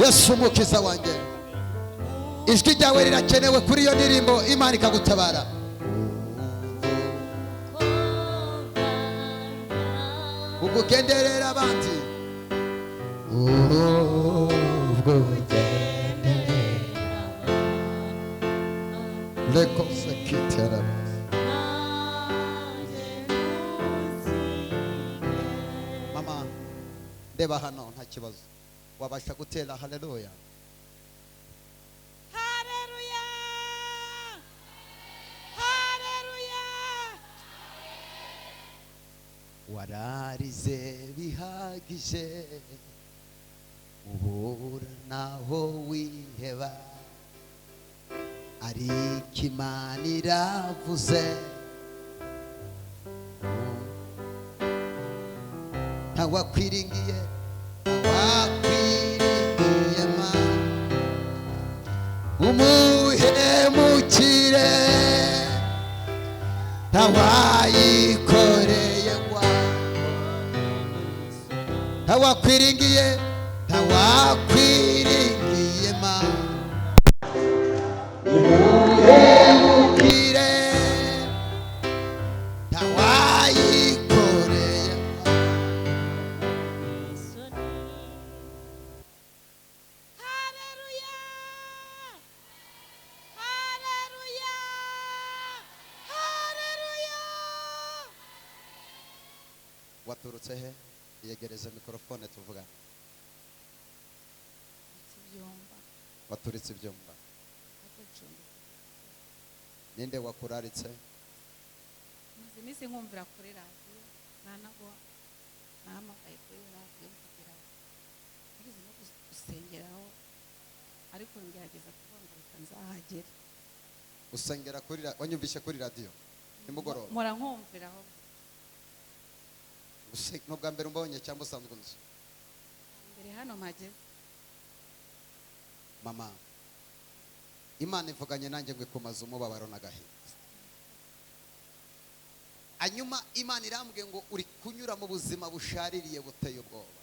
Yesu umukiza wanjye, ijwi ryawe rirakenewe kuri iyo ndirimbo, Imana ikagutabara. Ugugenderera abandi ubwo lekose kitera. Mama ndeba hano nta kibazo, wabasha gutera haleluya. Haleluya, haleluya. Wararize bihagije, ubura naho wiheba, ariko Imana iravuze, ntawakwiringiye, ntawakwiringiye Mana, umuhemukire ntawayikoreye kwa, ntawakwiringiye, ntawakwiringiye Mana, umuhemukire ntawayikoreye kwa. Haleluya, haleluya, haleluya. Waturutse he? Yegereze mikrofone tuvuga. Ibyumba Waturitse ibyumba. agucumbi. Ninde wakuraritse? Maze iminsi nkumvira kuri radiyo, nanagwa nahamagaye kuri radiyo kugira nigeze no gusengeraho, ariko ngerageza kuvuga ngo reka nzahagere. Usengera kuri wanyumvishe kuri radio nimugoroba? Mora nkumviraho. Nubwa mbere umbonye cyangwa usanzwe nzi? Mbere hano mageze. Mama, Imana ivuganye nanjye ngo ikumaze umubabaro n'agahinda. Anyuma Imana irambwiye ngo uri kunyura mu buzima bushaririye buteye ubwoba.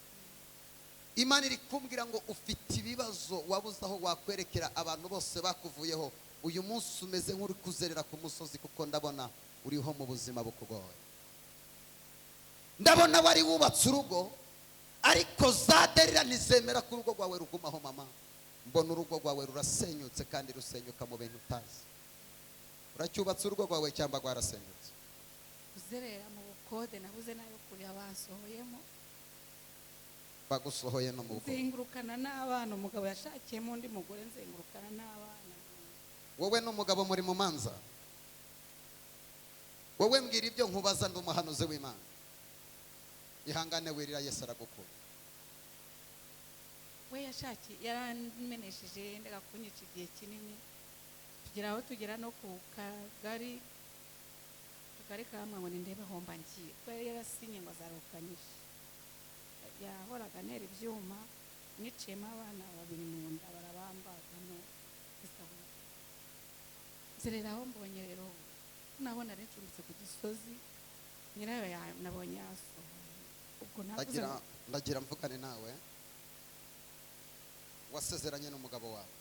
Imana iri kumbwira ngo ufite ibibazo wabuze aho wakwerekera, abantu bose bakuvuyeho. Uyu munsi umeze nk'uri kuzerera ku musozi, kuko ndabona uriho mu buzima bukugoye. Ndabona wari wubatse urugo, ariko zaderira ntizemera ko urugo rwawe rugumaho mama. Mbona urugo rwawe rurasenyutse, kandi rusenyuka mu bintu utazi. Uracyubatse urugo rwawe cyangwa rwarasenyutse? Kuzerera mu bukode, nabuze nayo kurya basohoyemo. Bagusohoye no mu bukode? Nzengurukana n'abana, umugabo yashakiyemo undi mugore, nzengurukana n'abana. Wowe n'umugabo muri mu manza? Wowe mbwira ibyo nkubaza, ndi umuhanuzi w'Imana. Ihangane wirira, Yesu aragukunda. We yashakiye, yaramenesheje, yendaga kunyica igihe kinini, tugera aho tugera no ku kagari kamwe ngo nindebe aho mba ngiye, kuko yari yarasinye ngo azarukanyisha. Yahoraga ntera ibyuma, niciyemo abana babiri mu nda, barabambagamo isabune. Nzerera aho mbonye rero, nabona ari ncumbitse ku gisozi, nyirayo nabonye yasohoye. Ubwo navuze ndagira mvugane nawe. Wasezeranye n'umugabo wawe?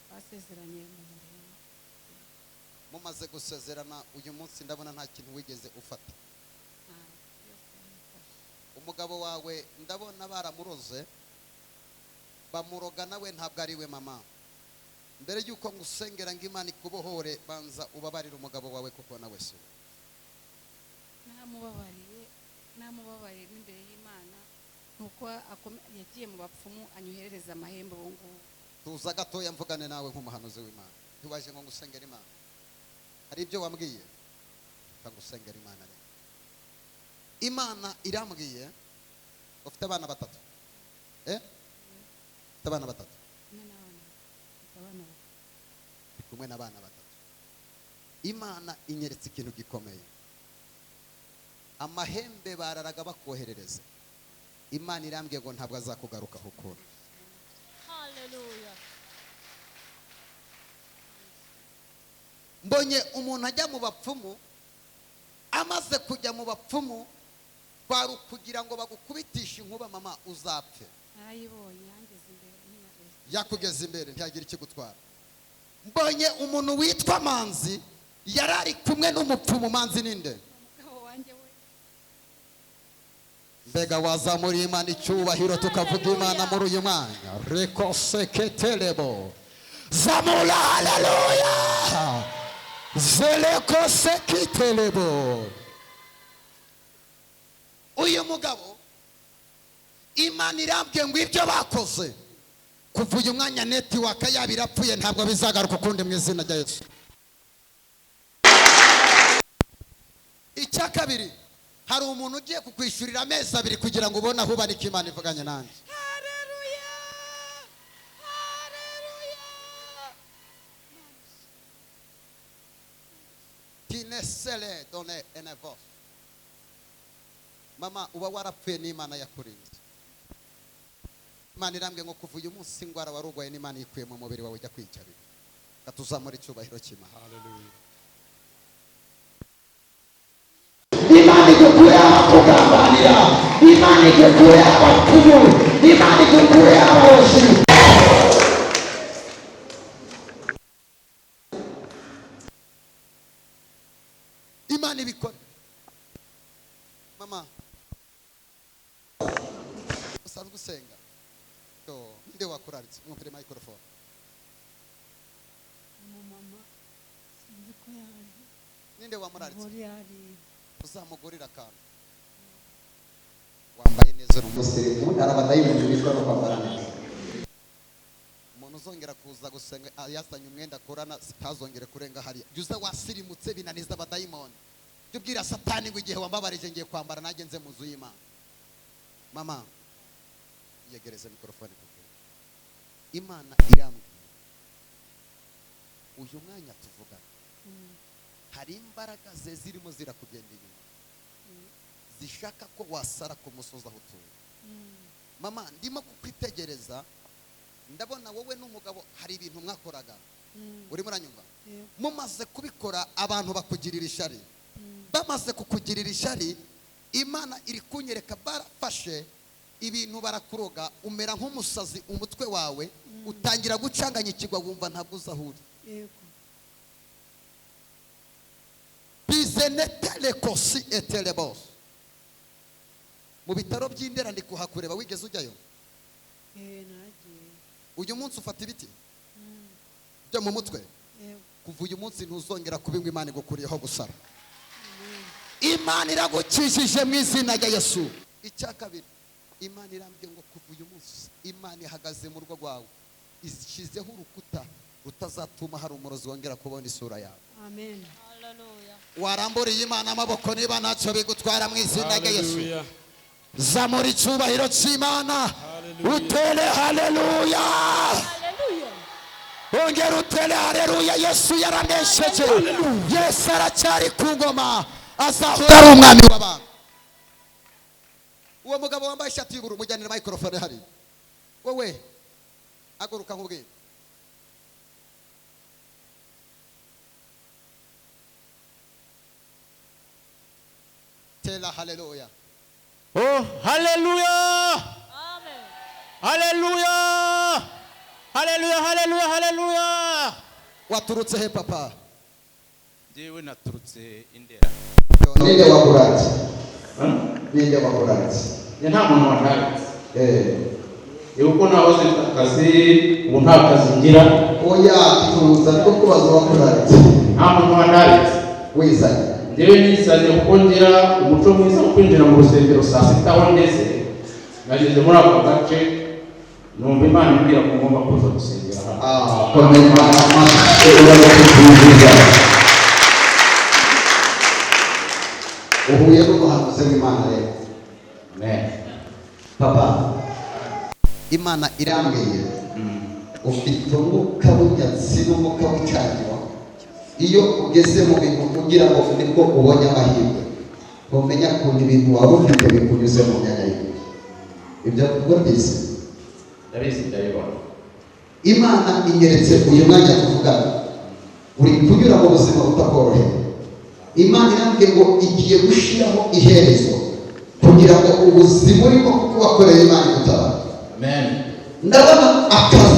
Basezeranye mu murenge. Mumaze gusezerana uyu munsi ndabona nta kintu wigeze ufata. Umugabo wawe ndabona baramuroze, bamuroga nawe ntabwo ari we mama. Mbere yuko ngusengera ngo Imana ikubohore, banza ubabarire umugabo wawe, kuko nawe si we. Namubabariye n'imbere y'Imana, nuko yagiye mu bapfumu anyoherereza amahembe ubu ngubu. Tuza gatoya mvugane nawe nk'umuhanuzi w'Imana. Ntiwaje ngo ngusengera Imana? Hari ibyo wambwiye? Ngusengera Imana rero. Imana irambwiye ufite abana batatu. Ufite abana batatu? Ndi kumwe n'abana batatu. Imana inyeretse ikintu gikomeye. Amahembe bararaga bakoherereza. Imana irambwiye ngo ntabwo azakugarukaho ukundi. Haleluya. Mbonye umuntu ajya mu bapfumu, amaze kujya mu bapfumu, kwari kugira ngo bagukubitishe inkuba mama uzapfe. Narayibonye yangeze imbere, yakugeza imbere ntiyagira ikigutwara. Mbonye umuntu witwa Manzi yarari kumwe n'umupfumu. Manzi ninde? umugabo wanjye we. Mbega wazamuriye Imana icyubahiro tukavuga Imana muri uyu mwanya. Rekoseketelebo zamura haleluya zelekosekitelebo. Uyu mugabo Imana irambwiye ngo ibyo bakoze kuva uyu mwanya netiwaka yabo irapfuye, ntabwo bizagaruka ukundi mu izina rya Yesu. Icya kabiri, hari umuntu ugiye kukwishyurira amezi 2 kugira ngo ubone aho ubanika Imana ivuganye nanjye. Haleluya, haleluya. Tinesele done enevo. Mama, uba warapfuye n'Imana yakurinze. Imana irambwiye ngo kuva uyu munsi ingwara wari urwaye n'Imana yikuye mu mubiri wawe ujya kwicarira. Katuzamura icyubahiro cy'Imana. Hallelujah. Imana igukure abakugambanira, Imana igukure abapfumu, Imana igukure abarozi. Imana ibikora. Mama, usanzwe usenga? Nde wakuraritse? Mwumvire microphone. Umumama sinzi ko yaje. Ninde wamuraritse? Muri ari Uzamugurira akantu. Wambaye neza umusirimu, arabadayimoni bitwa no kwambara neza. Umuntu uzongera kuza gusenga yazanye umwenda akorana sitazongere kurenga hariya. Juza wasirimutse binaniza abadayimoni. Tubwira Satani ngo igihe wambabarije ngiye kwambara nanjye nze muzu y'Imana. Mama, yegereze mikrofone kuko Imana irambwiye uyu mwanya tuvugana hari imbaraga ze zirimo zirakugenda inyuma zishaka ko wasara ku musozi aho utuye. Mama, ndimo kukwitegereza ndabona wowe n'umugabo hari ibintu mwakoraga. Uri muranyumva? Mumaze kubikora abantu bakugirira ishari. Bamaze kukugirira ishari, Imana iri kunyereka barafashe ibintu barakuroga, umera nk'umusazi umutwe wawe utangira gucanganya ikigwa wumva ntabwo uzahuri. yego. Bizenetele kosi etelebos. Mu bitaro by'Indera ndi kuhakureba, wigeze ujyayo? Nagiye. Uyu munsi ufata ibiti byo mu mutwe. Yego. Kuva uyu munsi ntuzongera kubingwa, Imana igukuriyeho gusara. Imana iragukijije mu izina rya Yesu. Icya kabiri, Imana irambye ngo kuva uyu munsi Imana ihagaze mu rugo rwawe, ishizeho urukuta rutazatuma hari umurozi wongera kubona isura yawe. Amen. Hallelujah. Waramburiye Imana amaboko niba ntacyo bigutwara mu izina rya Yesu. Hallelujah. Zamura icyubahiro cy'Imana. Hallelujah. Utere haleluya. Hallelujah. Ongera utere haleluya. Yesu yaranesheje. Yesu aracyari ku ngoma, azahora ari umwami w'abantu. Uwo mugabo wambaye ishati y'ubururu mujyanira microphone hari. Wowe aguruka nkubwire. Tela haleluya. Oh, hallelujah. Amen. Hallelujah. Hallelujah, hallelujah, hallelujah. Waturutse he papa? Jewe naturutse Indera. Ninde wakuratse? Ninde wakuratse? Ya nta muntu wandaritse. Yuko nahoze akazi ubu nta kazi ngira. Oya tuza ko kubaza wakuratse. Nta muntu wandaritse. Wizanye. Njyewe nizanye kuko ngira umuco mwiza wo kwinjira mu rusengero saa sita aho ndeze. Nageze muri ako gace numva Imana imbwira ko ngomba kuza gusengera hano. Komeza amashyi. Uhuye n'umuhanuzi w'Imana rero. Amen. Papa, Imana irambwiye ufite umwuka w'inyatsi n'umwuka w'icyangiro. Iyo ugeze mu bintu kugira ngo nibwo ubonye amahirwe, umenya ukuntu ibintu waba ufite bikunyuze mu myanya y'ibindi. Ibyo ubwo byiza. Ndabizi ndabibona. Imana inyeretse uyu mwanya tuvugana, uri kunyura mu buzima butakoroheye. Imana irambwiye ngo igiye gushyiraho iherezo kugira ngo ubuzima urimo kuko wakoreye Imana igutaba. Amen. Ndabona akazi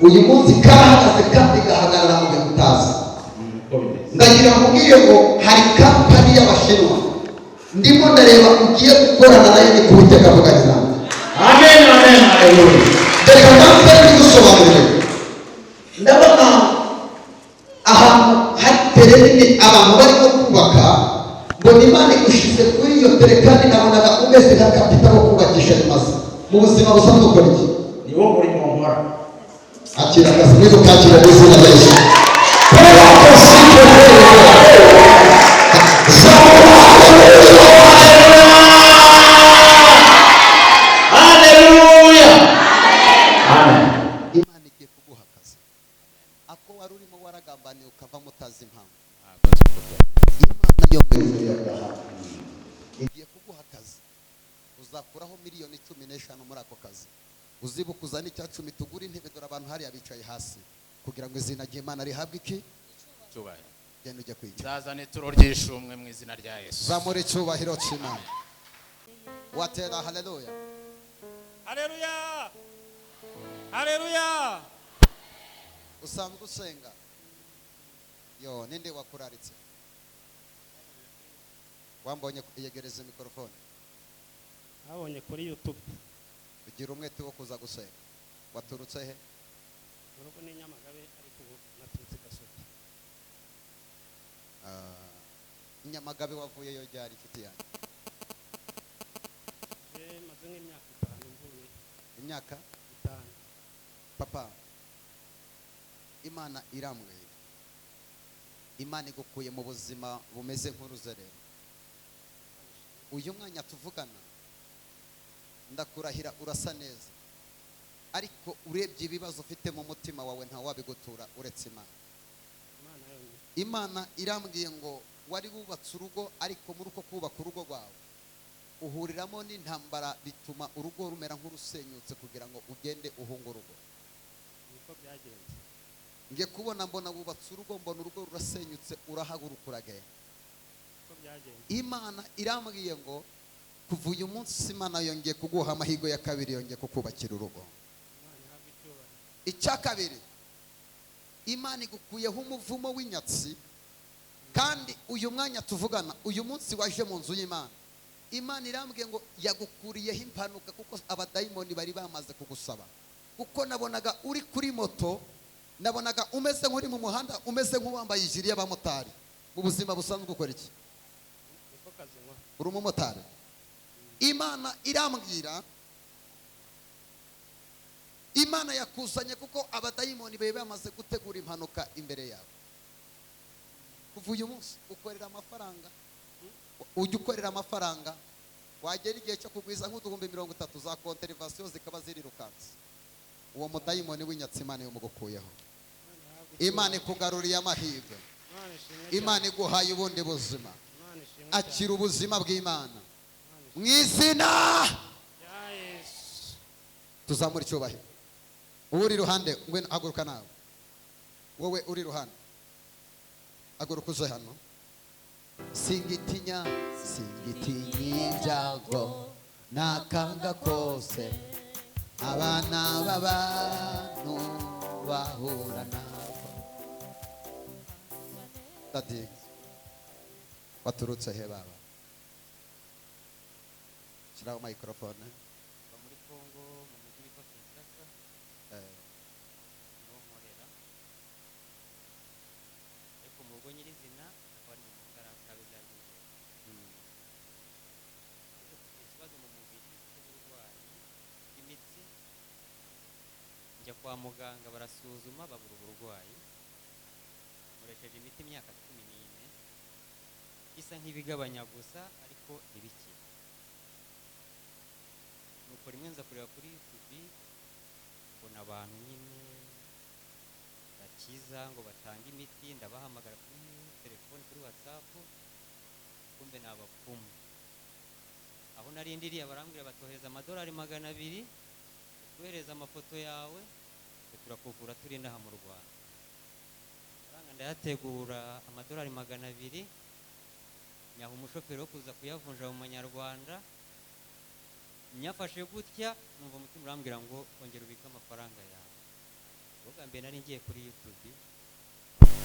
uyu munsi kahagaze kandi gahagarara mu gihe utazi. uko bimeze. Ndagira ngo ubwire ngo hari kampani y'Abashinwa ndimo ndareba ugiye gukorana nayo, ni kuwiteka avuganye nawe. Amen, amen, haleluya. Reka mpamvu bigusobanurire. Ndabona ahantu hari tere nini abantu barimo kubaka, ngo Imana igushize kuri iyo tere, kandi nabonaga umeze nka kapita wo kubakisha rimaze mu buzima busanzwe. Ukora iki? Ni wo murimo nkora. Akira akazi mwiza, ukakira mu izina rya Yesu. Haleluya. Amen. Imana igiye kuguha akazi ako wari urimo waragambaniye ukavamo utazi impamvu. Imana yo mu ijuru yagaha igiye kuguha akazi, uzakuraho miliyoni 15 muri ako kazi. Uzibuka uzana icya 10 tugura intebe, dore abantu hariya bicaye hasi, kugira ngo izina ry'Imana rihabwe iki cyubahiro. genda ujye kwica. Nzazana ituro ry'ishumwe mu izina rya Yesu. Zamura icyubahiro cy'Imana. Watera haleluya. Haleluya. Haleluya. Usanzwe usenga? Yo, ninde wakuraritse? Wambonye yegereza mikrofone. Abonye kuri YouTube. Ugira umwete wo kuza gusenga. Waturutse he? Urugo ni Nyamagabe ariko ubu naturutse Gasogi. Nyamagabe wavuyeyo ryari inshuti yanjye? Maze nk'imyaka 5 mvuye. Imyaka 5. papa, Imana irambwiye. Imana igukuye mu buzima bumeze nk'uruzerero. Uyu mwanya tuvugana ndakurahira urasa neza, ariko urebye ibibazo ufite mu mutima wawe nta wabigutura uretse Imana. Imana irambwiye ngo wari wubatse urugo, ariko muri uko kubaka urugo rwawe uhuriramo n'intambara bituma urugo rumera nk'urusenyutse, kugira ngo ugende uhunga urugo. Niko byagenze. Ngiye kubona mbona wubatse urugo, mbona urugo rurasenyutse, urahaguruka uragenda. Niko byagenze. Imana irambwiye ngo kuva uyu munsi Imana yongeye kuguha amahirwe ya kabiri, yongeye kukubakira urugo. Imana ihabwe icyubahiro. Icya kabiri, Imana igukuyeho umuvumo w'inyatsi, kandi uyu mwanya tuvugana, uyu munsi waje mu nzu y'Imana, Imana irambwiye ngo yagukuriyeho impanuka, kuko abadayimoni bari bamaze kugusaba. Kuko nabonaga uri kuri moto, nabonaga umeze nk'uri mu muhanda, umeze nk'uwambaye ijiri y'abamotari. Mu buzima busanzwe ukora iki? Niko kazi nkora. Uri umumotari. Imana irambwira, Imana yakuzanye kuko abadayimoni bari bamaze gutegura impanuka imbere yawe. Kuva uyu munsi ukorera amafaranga, ujya ukorera amafaranga, wagera igihe cyo kugwiza nk'uduhumbi 30 za konterivasiyo zikaba zirirukanse. Uwo mudayimoni w'inyatsi Imana yomugukuyeho. Imana ikugaruriye amahirwe. Imana iguhaye ubundi buzima. Akira ubuzima bw'Imana mu izina Ya Yesu. tuzamura icyubahiro. Uri iruhande ngwino haguruka nawe. Wowe uri iruhande haguruka uze hano. Singitinya ibyago nakanga kose, abana b'abantu bahura nabo. Dadi, waturutse he baba? Shyiraho microphone. muri Kongo mu mujyi witwa Kinshasa niho nkorera, ariko mu rugo nyirizina akaba ari mu Karakabe bya Rwigara. Kugira ikibazo mu mubiri cy'uburwayi bw'imitsi, njya kwa muganga barasuzuma babura uburwayi, nkoresheje imiti imyaka 14 isa nk'ibigabanya gusa ariko ntibikira. Nuko rimwe nza kureba kuri YouTube, mbona abantu nyine bakiza ngo batange imiti, ndabahamagara kuri telefone, kuri WhatsApp, kumbe ni abapfumu. Aho narindiriye barambwira batohereza $200 tuhereza amafoto yawe, turakuvura turi ndaha mu Rwanda. Faranga ndayategura $200, nyaha umushoferi wo kuza kuyavunja mu manyarwanda. Nyafashe gutya numva umutima urambwira ngo ongera ubike amafaranga yawe. ubwa mbere nari ngiye kuri YouTube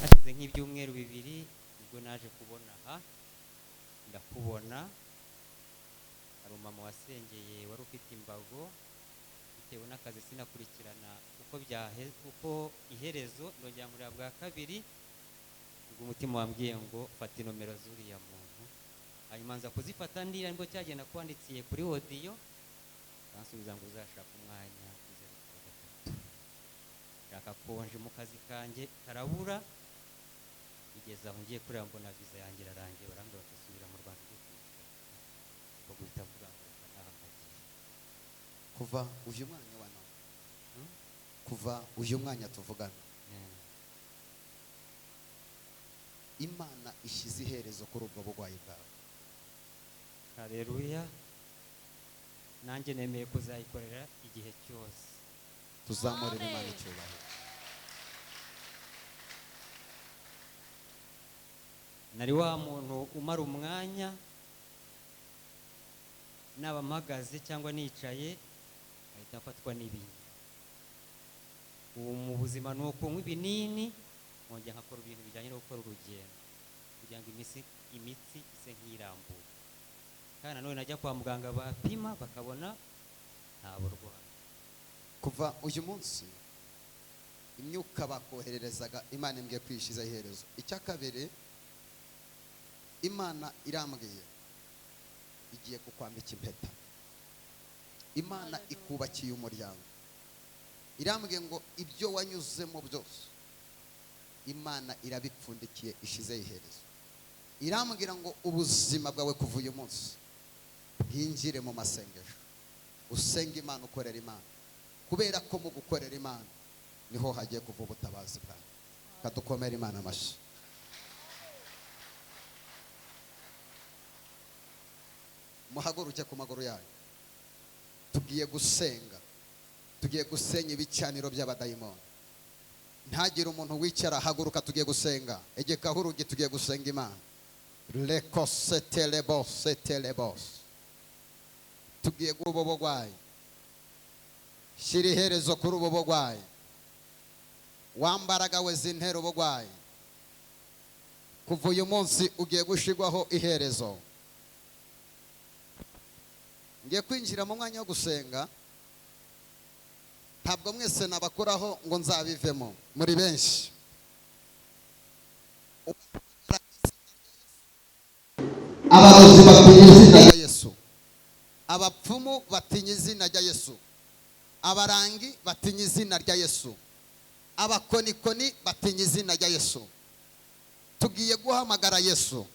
hashize nk'ibyumweru bibiri ubwo naje kubona ndakubona hari umama wasengeye wari ufite imbago bitewe n'akazi sinakurikirana uko iherezo ndongera muri bwa kabiri ubwo umutima wambwiye ngo fata inomero zuriya muntu hanyuma nza kuzifata ndira nibwo cyagenda kwandikiye kuri audio bansubiza ngo uzashaka umwanya kuzera kwa gatatu shaka konje mu kazi kanjye karabura bigeze aho ngiye kureba mbona visa yanjye irarangiye barambwira batasubira mu Rwanda cyo kwiga guhita vuga ngo nahambagiye kuva uyu mwanya wa none kuva uyu mwanya tuvugana Imana ishyize iherezo kuri ubwo bugwayi bwawe. Haleluya. Nanjye nemeye kuzayikorera igihe cyose. Tuzamurira Imana icyubahiro. Nari wa muntu umara umwanya naba mpagaze cyangwa nicaye ahita afatwa n'ibintu. Ubu mu buzima ni ukunywa ibinini nkongera nkakora ibintu bijyanye no gukora urugendo kugira ngo imitsi ise nk'irambuye. Kandi nanone najya kwa muganga bapima bakabona nta burwayi. Kuva uyu munsi imyuka bakohererezaga Imana imbwiye kwishiza iherezo. Icyakabere Imana irambwiye igiye kukwambika impeta. Imana ikubakiye umuryango. Irambwiye ngo ibyo wanyuzemo byose Imana irabipfundikiye ishize iherezo. Irambwira ngo ubuzima bwawe kuva uyu munsi hinjire mu masengesho usenga Imana ukorera Imana, kubera ko mu gukorera Imana niho hagiye kuva ubutabazi bwawe. Kadukomera Imana amashyi. Muhaguruke ku maguru yayo. Tugiye gusenga, tugiye gusenya ibicaniro by'abadayimoni. Ntagire umuntu wicara, haguruka tugiye gusenga. Egeka hurugi tugiye gusenga Imana. Lekosetelebos. Tugiye gubo bogwayi. Shira iherezo kuri ubu bogwayi. Wambaraga we zintera ubogwayi. Kuva uyu munsi ugiye gushigwaho iherezo. Ngiye kwinjira mu mwanya wo gusenga. Ntabwo mwese nabakoraho ngo nzabivemo muri benshi. Abarozi batinya izina rya Yesu. Abapfumu batinya izina rya Yesu. Abarangi batinya izina rya Yesu. Abakonikoni batinya izina rya Yesu. Tugiye guhamagara Yesu.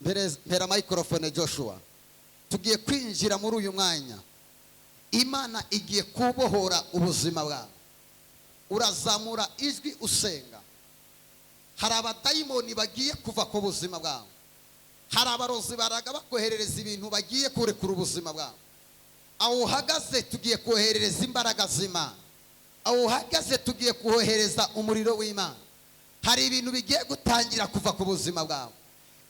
Mpera microphone Joshua. Tugiye kwinjira muri uyu mwanya. Imana igiye kubohora ubuzima bwawe. Urazamura ijwi usenga. Hari abadayimoni bagiye kuva ku buzima bwawe. Hari abarozi baraga bakoherereza ibintu bagiye kurekura ubuzima bwawe. Aho uhagaze tugiye koherereza imbaraga z'Imana. Aho uhagaze tugiye kohereza umuriro w'Imana. Hari ibintu bigiye gutangira kuva ku buzima bwawe.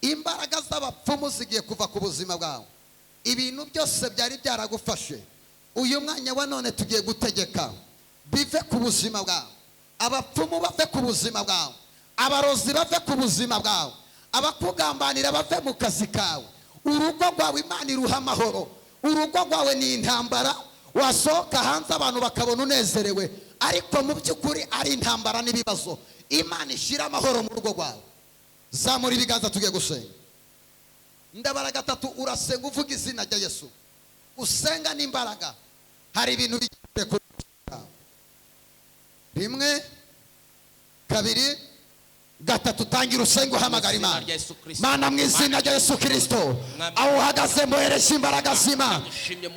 Imbaraga z'abapfumu zigiye kuva ku buzima bwawe. Ibintu byose byari byaragufashe uyu mwanya wa none tugiye gutegeka bive ku buzima bwawe. Abapfumu bave ku buzima bwawe. Abarozi bave ku buzima bwawe. Abakugambanira bave mu kazi kawe. Urugo rwawe Imana iruha amahoro. Urugo rwawe ni intambara. Wasohoka hanze abantu bakabona unezerewe, ariko mu by'ukuri ari intambara n'ibibazo. Imana ishira amahoro mu rugo rwawe. Zamura ibiganza tugiye gusenga. Ndabara gatatu urasenga uvuga izina rya Yesu. Usenga n'imbaraga. Hari ibintu bigiye kurusha. Rimwe, kabiri, gatatu, tangira usenga uhamagara Imana. Mana mu izina rya Yesu Kristo. Aho uhagaze mboheresha imbaraga z'Imana.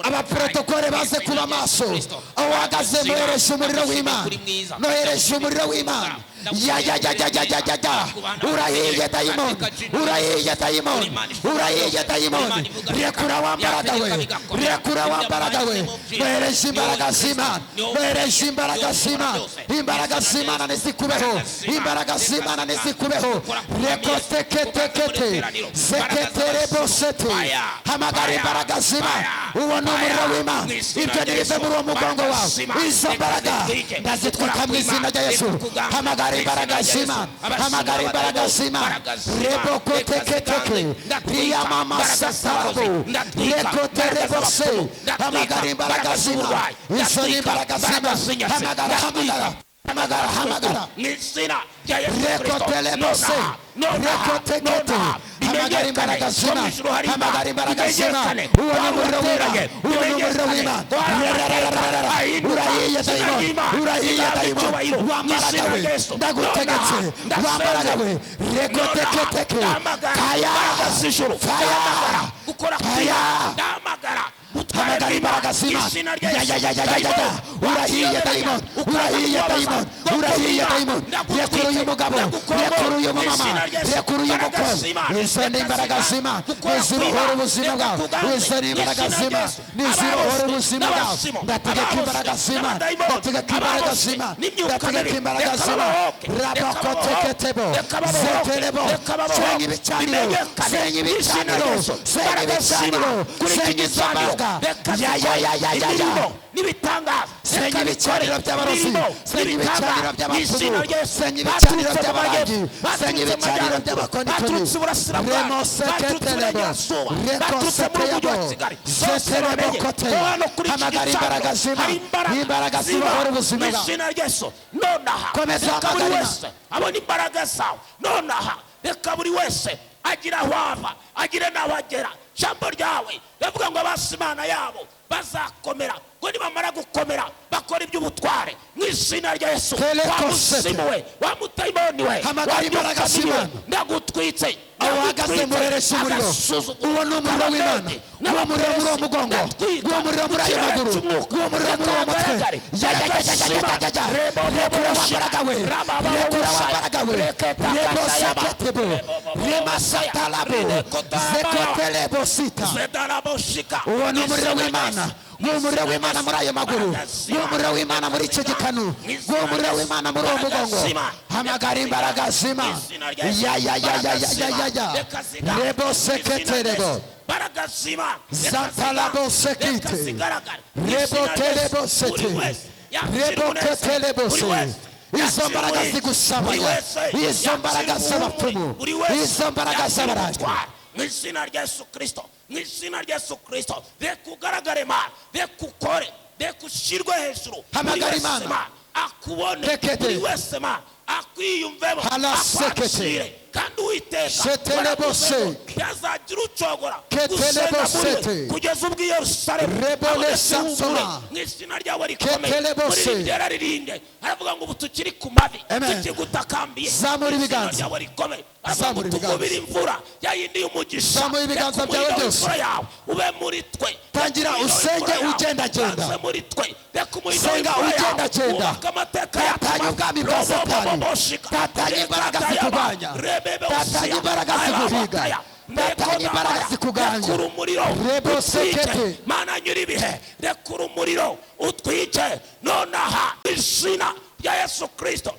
Abaprotokole baze kuba maso. Aho uhagaze mboheresha umuriro w'Imana. Noheresha umuriro w'Imana. urahiye dayimoni, urahiye dayimoni, urahiye dayimoni. Rekura wa mbaraga we, rekura wa mbaraga we. Mweresha imbaraga z'Imana, mweresha imbaraga z'Imana. Imbaraga z'Imana nizikubeho, imbaraga z'Imana nizikubeho. Rekotekete zeketere bosete. Hamagara imbaraga z'Imana. Uwo ni umuriro w'Imana. Ibyo nibive muri uwo mugongo wawe. Izo mbaraga ndazitwika mu izina rya Yesu. Hamagara imbaraga z'Imana, hamagara imbaraga z'Imana. Rebokoteketeke riyamama satabo rekotere bose. Hamagara imbaraga z'Imana. Izo ni imbaraga z'Imana. Hamagara, hamagara, hamagara, hamagara. Rekotele bose, rekotekete. Hamagara imbaraga z'Imana, hamagara imbaraga z'Imana. Uwo ni umuriro w'Imana, uwo ni umuriro w'Imana. Urahiye dayimoni, urahiye dayimoni. Wambaraga we, ndagutegetse, wambaraga we. Rekoteketeke kaya, faya, kaya. Hamagara imbaraga z'Imana. Urahiye dayimoni, urahiye dayimoni, urahiye dayimoni. Rekura uyu mugabo, rekura uyu mama, rekura uyu mukobwa. Izo ni imbaraga z'Imana, nizirohora ubuzima bwawe. Izo ni imbaraga z'Imana, nizirohora ubuzima bwawe. Ndategeka imbaraga z'Imana, ndategeka imbaraga z'Imana, ndategeka imbaraga z'Imana. Rabakoteketebo zeterebo. Senya ibicaniro, senya ibicaniro, senya ibicaniro, senya izo mbaraga. N'ibitangaza, senya ibicaniro by'abarozi, senya ibicaniro by'abapfumu, senya ibicaniro by'abarangi, senya ibicaniro by'abakonikoni. Remoseketelebo, rekoseteyabo, zeterebo kote. Hamagara imbaraga z'Imana, imbaraga zibohora ubuzima bwawe. Komeza hamagara. Abona imbaraga zawe nonaha, reka buri wese agira aho ava, agire n'aho agera. Jambo ryawe bavuga ngo abasimana yabo bazakomera, ngo nibamara gukomera bakora iby'ubutware mu izina rya Yesu. Wamusimuwe, wamutayimoni we, hamagara imbaraga z'Imana. ndagutwitse. Awahagaze mureresha umuriro. Uwo ni umuriro w'Imana. Uwo muriro muri uwo mugongo, uwo muriro muri ayo maguru, uwo muriro muri uwo mutwe. Rekura wambaraga we, rekura wambaraga we. Reboseketebo, remasatalabo, zekotelebo sita. Uwo ni umuriro w'Imana. Uwo muriro w'Imana muri ayo maguru, uwo muriro w'Imana muri icyo gikanu, uwo muriro w'Imana muri uwo mugongo. Hamagara imbaraga z'Imana. Reboseketerebo Zantalabo sekite Rebotelebo sete Reboketelebo se. Izo mbaraga zigusabanya, izo mbaraga z'abapfumu, izo mbaraga z'abarangi. Mu izina rya Yesu Kristo, mu izina rya Yesu Kristo, reka ugaragare Mana, reka ukore, reka ushyirwe hejuru. Hamagara Imana, akubone buri wese Mana, akwiyumvemo, akwakire. Kandi Uwiteka yazagira ucogora gusenga muri kugeza ubwo Yerusalemu mu izina ryawe rikomeye. Muri ryararinde aravuga ngo ubu tukiri ku mavi tukigutakambiye. Zamura ibiganza, ryawe rikomeye aravuga ngo tukubira imvura yayindi y'umugisha. Zamura ibiganza byawe byose, ube muri twe. tangira usenge ugendagenda, senga ugendagenda. Tatanya ubwami bwa Satani, tatanya imbaraga zikurwanya, tatanya imbaraga ziguhiga, tatanya imbaraga zikuganya. Rebo sekete Mana nyiribihe, rekura umuriro utwike nonaha izina rya Yesu Kristo.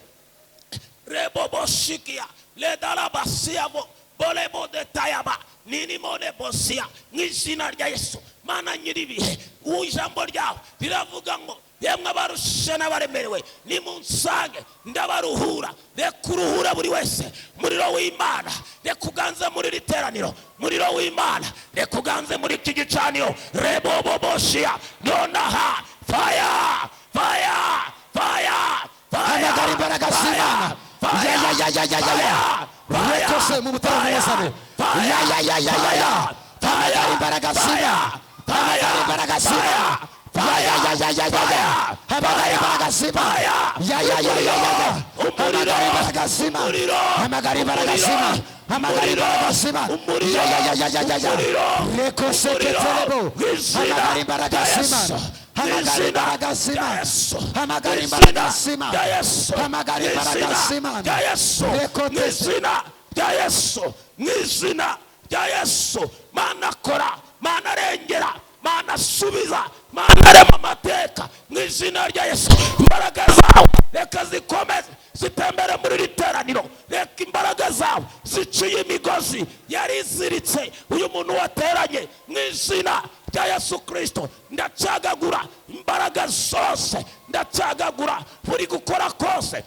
Rebo boshikia ledala basiabo bolebo de tayaba nini mone bosia n'izina rya Yesu. Mana nyiribihe, ijambo ryawe riravuga ngo yemwe abarushe n'abaremerewe nimunsange ndabaruhura. Reka uruhura buri wese. Muriro w'Imana reka uganze muri iri teraniro, muriro w'Imana reka uganze muri iki gicaniro. Reboboboshia nonaha fire fire fire fire. hamagara imbaraga z'Imana. Rekose mu butaro bw'Yerusalemu. Hamagara imbaraga z'Imana, hamagara imbaraga z'Imana. Hamagara imbaraga z'Imana. Hamagara imbaraga z'Imana. Hamagara imbaraga z'Imana. Hamagara imbaraga z'Imana. Rekoseketelebo. Hamagara imbaraga z'Imana. hamagara imbaraga z'Imana, Yesu, hamagara imbaraga z'Imana, rya Yesu, hamagara imbaraga z'Imana, rya Yesu, mwizina rya Yesu, mwizina rya Yesu. Mana kora, Mana rengera, Mana subiza, Mana rema amateka mwizina rya Yesu. Imbaraga zawe reka zikomeze zitembere muri literaniro, reka imbaraga zawe ziciye imigozi yari iziritse uyu muntu wateranye mwizina rya Yesu Kristo. Ndacagagura imbaraga zose, ndacagagura buri gukora kose.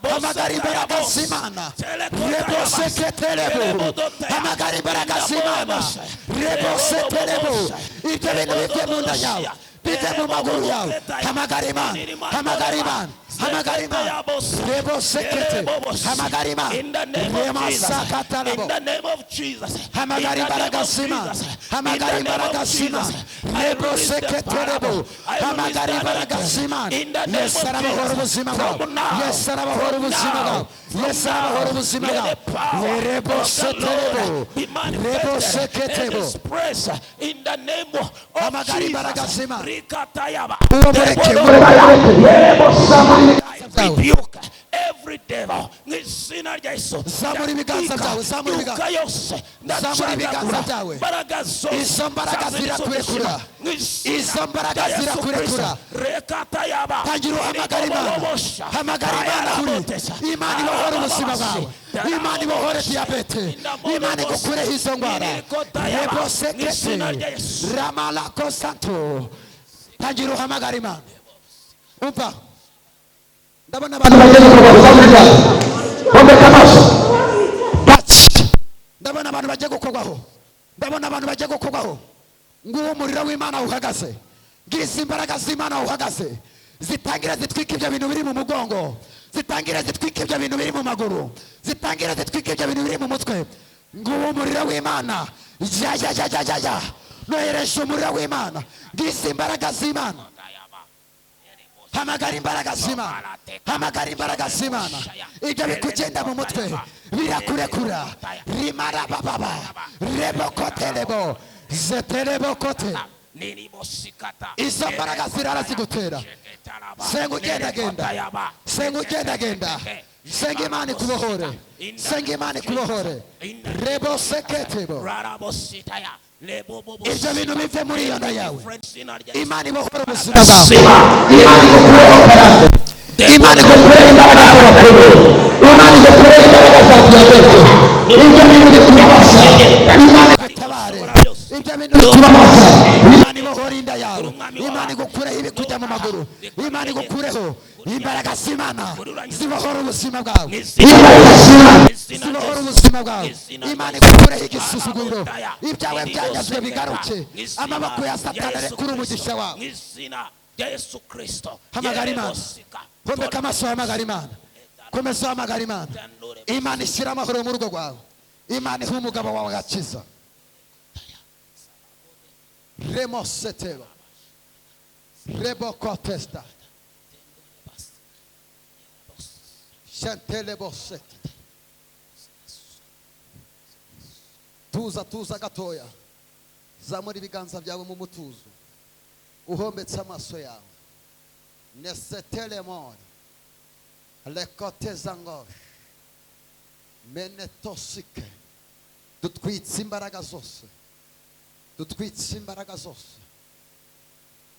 hamagara imbaraga z'Imana, rebo seketerebo, hamagara imbaraga z'Imana, rebo seketerebo, ibyo bintu bive mu nda yawe, bive mu maguru yawe, hamagara Imana, hamagara Imana, hamagara Imana, rebo sekete, hamagara Imana, rema sakatarabo, hamagara imbaraga z'Imana, hamagara imbaraga z'Imana, rebo seketerebo, hamagara imbaraga z'Imana. Yesu arabahora ubuzima bwawe, Yesu arabahora ubuzima bwawe, Yesu arabahora ubuzima bwawe, rebo seketerebo, rebo seketebo, hamagara imbaraga z'Imana. Rebuke every devil. Zamura ibiganza byawe, zamura ibiganza yose, zamura ibiganza byawe. Izo mbaraga zirakurekura, izo mbaraga zirakurekura. Tangira uhamagara Imana, hamagara Imana kuri Imana ibohora ubuzima bwawe, Imana ibohore diyabete, Imana igukureho izo ndwara. Rebo sekete ramalako santo. Tangira uhamagara Imana. Umva, ndabona abantu bageze ku rwego, bombeka amaso, ndabona abantu bagiye gukorwaho, ndabona abantu bagiye gukorwaho. Nguwo umuriro w'Imana uhagaze, ngizi imbaraga z'Imana uhagaze, zitangire zitwike ibyo bintu biri mu mugongo, zitangire zitwike ibyo bintu biri mu maguru, zitangire zitwike ibyo bintu biri mu mutwe. Nguwo umuriro w'Imana, ja noheresha umuriro w'Imana, ngizi imbaraga z'Imana. Hamagara imbaraga z'Imana, hamagara imbaraga z'Imana. Ibyo bikugenda mu mutwe birakurekura. Rimara bababa, rebo kotelebo, zetelebo kote. Izo mbaraga zirara zigutera. Senga ugendagenda, senga ugendagenda, senga Imana ikubohore, senga Imana ikubohore. Rebo seketebo, ibyo bintu bive muri iyo nda yawe. Imana ibohora ubuzima bwawe, Imana igukureho karande, Imana igukureho imbaraga z'abakuru, Imana igukureho imbaraga za diyabete. Ibyo bintu bikubabaza, Imana igutabare. Ibyo bintu bikubabaza, Imana ibohora inda yawe, Imana igukureho ibikujya mu maguru, Imana igukureho imbaraga z'Imana zibohora ubuzima bwawe, imbaraga z'Imana zibohora ubuzima bwawe. Imana igukureho igisuzuguriro, ibyawe byanyazwe bigaruke, amaboko ya Satani arekure umugisha wawe. Hamagara Imana, hombeka amaso, hamagara Imana, komeza hamagara Imana. Imana ishyira amahoro mu rugo rwawe, Imana iha umugabo wawe agakiza. Remo seteba, rebo kotesta, shantele bosete. Tuza gatoya, zamura ibiganza byawe mu mutuzo, uhombetse amaso yawe. Nesetele mori, lekote zangosh, menetosike. Dutwitse imbaraga zose, dutwitse imbaraga zose,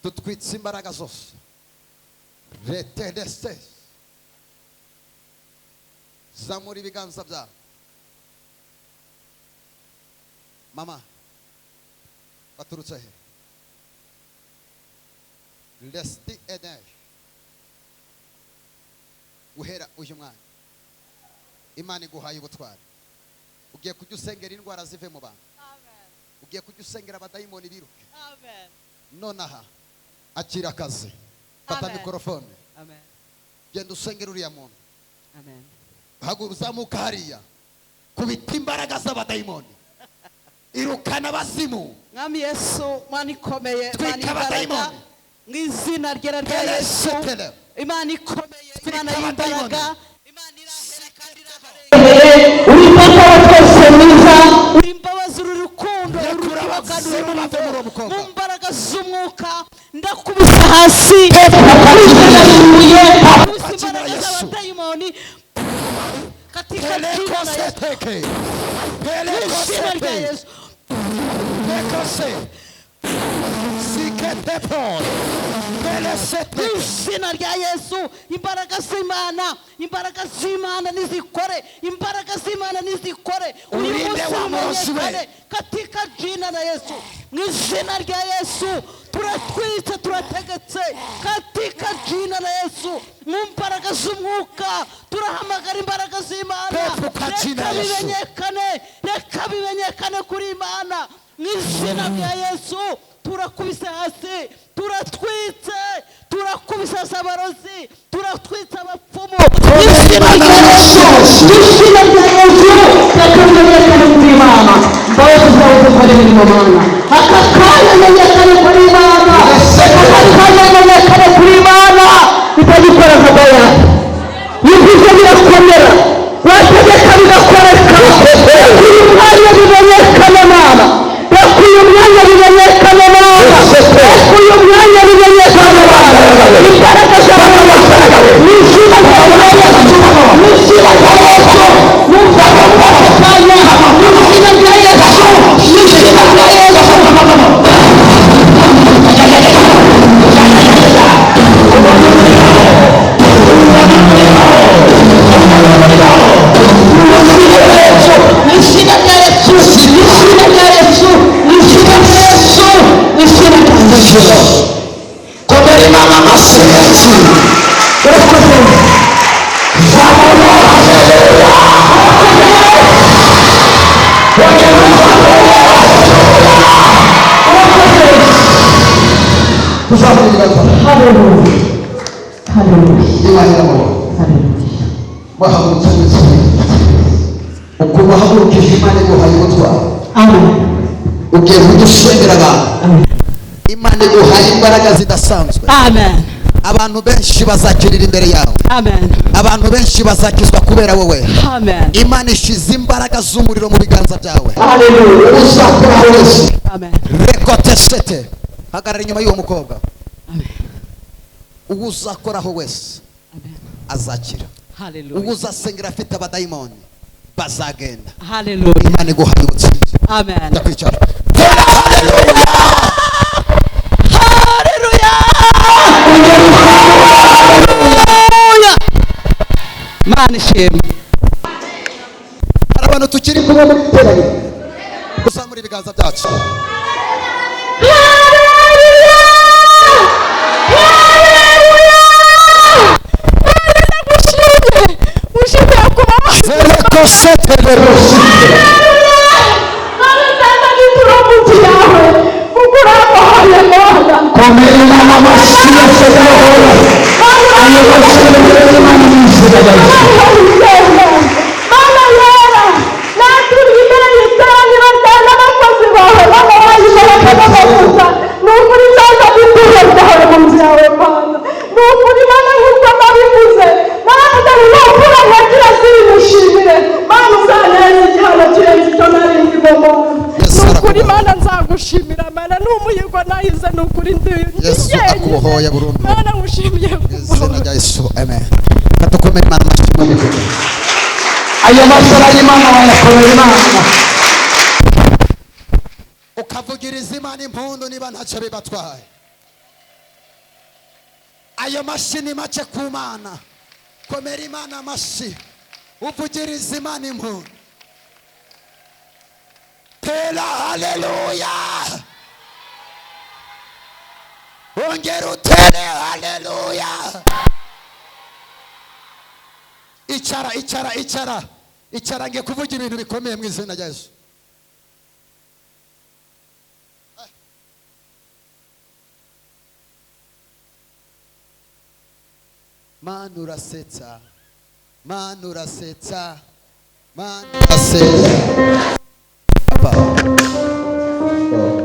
dutwitse imbaraga zose. Retelese, zamura ibiganza byawe. Mama, baturutse he? Lesti enej. Uhera uyu mwana, Imana iguhaye ubutwari. Ugiye kujya usengera indwara zive mu bantu, ugiye kujya usengera abadayimoni biruke. Nonaha akira akazi, fata mikrofone, genda usengera uriya muntu. Haguruka uzamuka hariya, kubita imbaraga z'abadayimoni, irukana abazimu. Mwami Yesu, Mana ikomeye, Mana imbaraga, mu izina rya Yesu. Imana ikomeye, Imana y'imbaraga, Imana irahera kandi iraharenga. Uri Papa wa twese mwiza, uri imbabazi, uri urukundo, uri mu mbaraga z'umwuka ndakubise hasi imbaraga z'abadayimoni katika jina la Yesu. Izina rya Yesu, imbaraga z'Imana nizikore, imbaraga z'Imana nizikore uyu munsi umenyekane katika jina la Yesu. Mu izina rya Yesu turatwitse, turategetse katika jina la Yesu. Mu mbaraga z'umwuka turahamagara imbaraga z'Imana, reka bimenyekane kuri Imana. Mu izina rya Yesu turakubise hasi, turatwitse, turakubise abarozi, turatwitse abapfumu. Izina rya Yesu, izina rya Yesu takamenyekane kuri Imana. Mbabazi zawe zikore imirimo Mana, aka kanya menyekane kuri Imana, aka kanya menyekane kuri Imana. Utagikora nk'abaya yivuze birakomera, wategeka bigakoreka. Uyu mwanya bimenyekane Mana, uyu mwanya bimenyekane Mana, uyu mwanya bimenyekane Mana. Imbaraga zawe n'izina ryawe n'izina rya Yesu, n'izina rya Yesu, n'izina rya Yesu. Komera Imana amashyi menshi. uko bahagurukije Imana iguhaye ubutwari, ugiye kudusengera abantu. Imana iguhaye imbaraga zidasanzwe. Abantu benshi bazakirira imbere yawe, abantu benshi bazakizwa kubera wowe. Imana ishize imbaraga z'umuriro mu biganza byawe. Uzakoraho wese rekotesete, hagarara inyuma y'uwo mukobwa. Uwo uzakoraho wese azakira. Uwo uzasengera afite abadayimoni bazagenda. Imana iguhaye ubutsinzi. Ndakwicara. Mana ishimwe. Hari abantu tukiri kumwe muri iteranye, kuzamura ibiganza byacu. Yesu akubohoye burundu. Mana ngushimiye izina rya Yesu, amen. Katukomere Imana amashyi. Ayo masara y'Imana wayakomera Imana, ukavugiriza Imana impundu niba ntacyo bibatwaye. Ayo mashyi ni make ku Mana. Komera Imana amashyi, uvugiriza Imana impundu. Tera haleluya. Ongera utere haleluya. Icara ngiye kuvuga ibintu bikomeye mu izina rya Yesu. Mana urasetsa, Mana urasetsa, Mana urasetsa.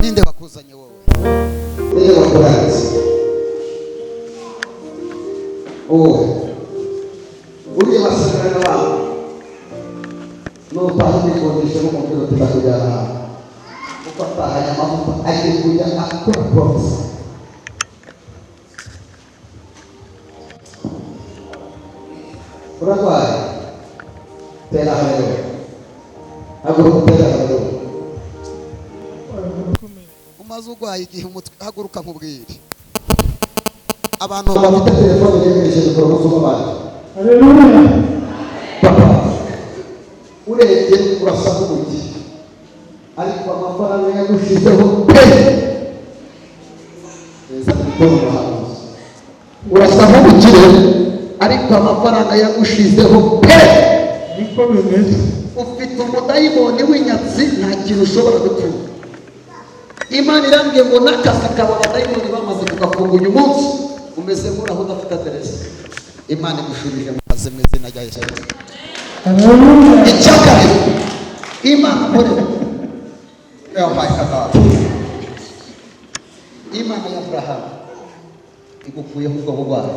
Ninde bakuzanye wowe? Ninde wakuranze? Uriye masakara n'abantu n'utaha n'ikondesha n'umubwira uti ndakujyana kuko atahanye agiye kujya akora porofesa. Urarwaye, tera haleluya, haguruka tera haleluya. Umaze urwaye igihe umutwe, haguruka nkubwire. Abantu bafite telefone begereje gukora ubuzima bwawe. Haleluya. Papa, urebye urasa nk'umugi, ariko amafaranga yagushizeho pe. Urasa nk'umukire, ariko amafaranga yagushizeho pe. Niko bimeze. Ufite umudayimoni w'inyatsi, nta kintu ushobora gukora. Imana irambwiye ngo n'akazi kawe abadayimoni bamaze kugafunga uyu munsi, umeze nk'uraho udafite aderesi. Imana igushubije mu kazi mu izina rya Yesu. Icyakabiri, Imana ikorera. Oh my God. Imana ya Abrahamu igukuyeho ubwo burwayi.